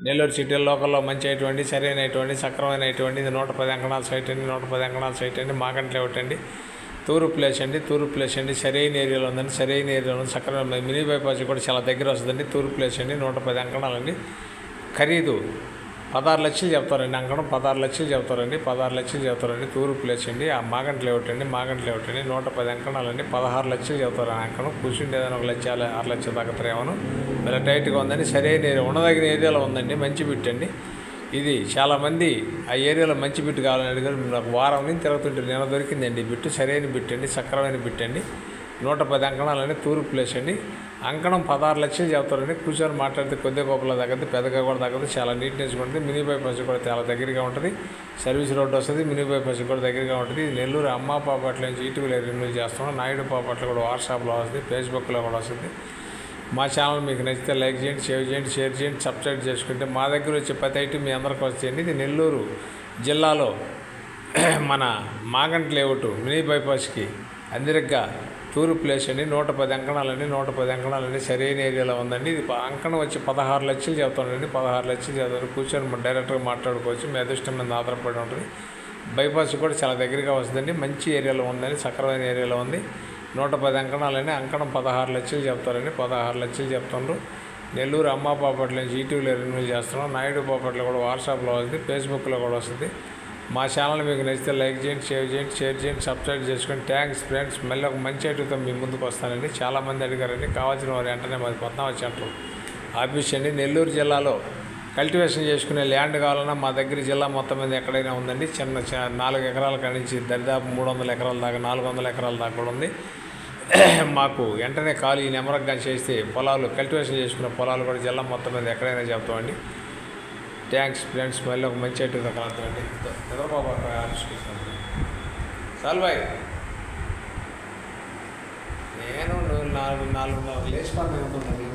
Nellore city లోకల్లో మంచి అయినటువంటి సరైనటువంటి సక్రమైనటువంటి 110 అంకణాల సైట్ అండి. 110 అంకణాల సైట్ అండి. మాగంటి లేఅవుట్ అండి. తూర్పు ప్లేస్ అండి. సరైన ఏరియాలో ఉందండి. సరైన ఏరియాలో సక్రమైన మినీ బైపాస్ కూడా చాలా దగ్గర వస్తుందండి. తూర్పు ప్లేస్ అండి. 110 అంకణాలండి. ఖరీదు 16 లక్షలు చెప్తారండి. అంకణం 16 లక్షలు చెప్తారండి. 16 లక్షలు చెప్తారండి. తూర్పు ప్లేస్ అండి. ఆ మాగంటి లేఅవుట్ అండి. 110 అంకణాలండి. 16 లక్షలు చెప్తారు. అంకణం కూర్చుంటే ఏదైనా 1 లక్ష 6 లక్షలు తగ్గతారేమో. ఇలా టైట్గా ఉందండి. సరైన ఏరియా ఉండదగిన ఏరియాలో ఉందండి. మంచి బిట్ అండి. ఇది చాలామంది ఆ ఏరియాలో మంచి బిట్ కావాలని అడిగారు. నాకు వారం నుంచి తిరుగుతుంటే నేను దొరికిందండి. బిట్టు సరైన బిట్ అండి. సక్రమైన బిట్ అండి. 110 అంకణాలండి. తూర్పు ప్లేస్ అండి. అంకణం 16 లక్షలు చెప్తారండి. కూర్చొని మాట్లాడితే కొద్దిగా గొప్పలా తగ్గదు, పెద్దగా కూడా తగ్గదు. చాలా నీట్నెస్గా ఉంటుంది. మినీ బైపాస్ కూడా చాలా దగ్గరగా ఉంటుంది. సర్వీస్ రోడ్ వస్తుంది. మినీ బైపాస్ కూడా దగ్గరగా ఉంటుంది. నెల్లూరు అమ్మా పాపట్ల నుంచి ఈటీవీలో రిన్యూ చేస్తున్నాం. నాయుడు పాపట్ల కూడా వాట్సాప్లో వస్తుంది, ఫేస్బుక్లో కూడా వస్తుంది. మా ఛానల్ మీకు నచ్చితే లైక్ చేయండి, షేర్ చేయండి, సబ్స్క్రైబ్ చేసుకుంటే మా దగ్గర వచ్చే ప్రతి ఐటమ్ మీ అందరికీ వచ్చేయండి. ఇది నెల్లూరు జిల్లాలో మన మాగంటి లేఅవుట్ మినీ బైపాస్కి అందరిగా తూర్పు ప్లేస్ అండి. 110 అంకణాలండి. 110 అంకణాలండి. సరైన ఏరియాలో ఉందండి. ఇది అంకణం వచ్చి 16 లక్షలు చెప్తానండి. 16 లక్షలు చెప్తాను. కూర్చొని డైరెక్ట్గా మాట్లాడుకోవచ్చు. మీ అదృష్టం మీద ఆధారపడి ఉంటుంది. బైపాస్ కూడా చాలా దగ్గరగా వస్తుందండి. మంచి ఏరియాలో ఉందండి. సక్రమైన ఏరియాలో ఉంది. 110 అంకణాలండి. అంకణం 16 లక్షలు చెప్తారండి. 16 లక్షలు చెప్తున్నారు. నెల్లూరు అమ్మా పాపట్ల నుంచి ఈటీవీలో రిన్యూ చేస్తున్నాం. నాయుడు పాపట్ల కూడా వాట్సాప్లో వస్తుంది, ఫేస్బుక్లో కూడా వస్తుంది. మా ఛానల్ మీకు నచ్చితే లైక్ చేయండి, షేర్ చేయండి, సబ్స్క్రైబ్ చేసుకోండి. Thanks friends. మళ్ళీ ఒక మంచి ఐటమ్తో మీ ముందుకు వస్తానండి. చాలామంది అడిగారండి. కావాల్సిన వారు వెంటనే మాది పద్మావతి సెంటర్ ఆఫీస్ అండి. నెల్లూరు జిల్లాలో కల్టివేషన్ చేసుకునే ల్యాండ్ కావాలన్నా మా దగ్గర జిల్లా మొత్తం మీద ఎక్కడైనా ఉందండి. 4 ఎకరాల కాడి నుంచి దరిదాపు 300 ఎకరాల దాకా, 400 ఎకరాల దాకా కూడా ఉంది. మాకు వెంటనే కాల్ ఈ నెంబర్కి కానీ చేస్తే పొలాలు కల్టివేషన్ చేసుకున్న పొలాలు కూడా జిల్లా మొత్తం మీద ఎక్కడైనా చెప్తామండి. Thanks friends. మళ్ళీ ఒక మంచి ఐటమ్తో కలుగుతామండి. చంద్రబాబు ఆవిష్కరిస్తాను సాల్బాయ్. నేను 4:30 లేచి పని అవుతుందండి.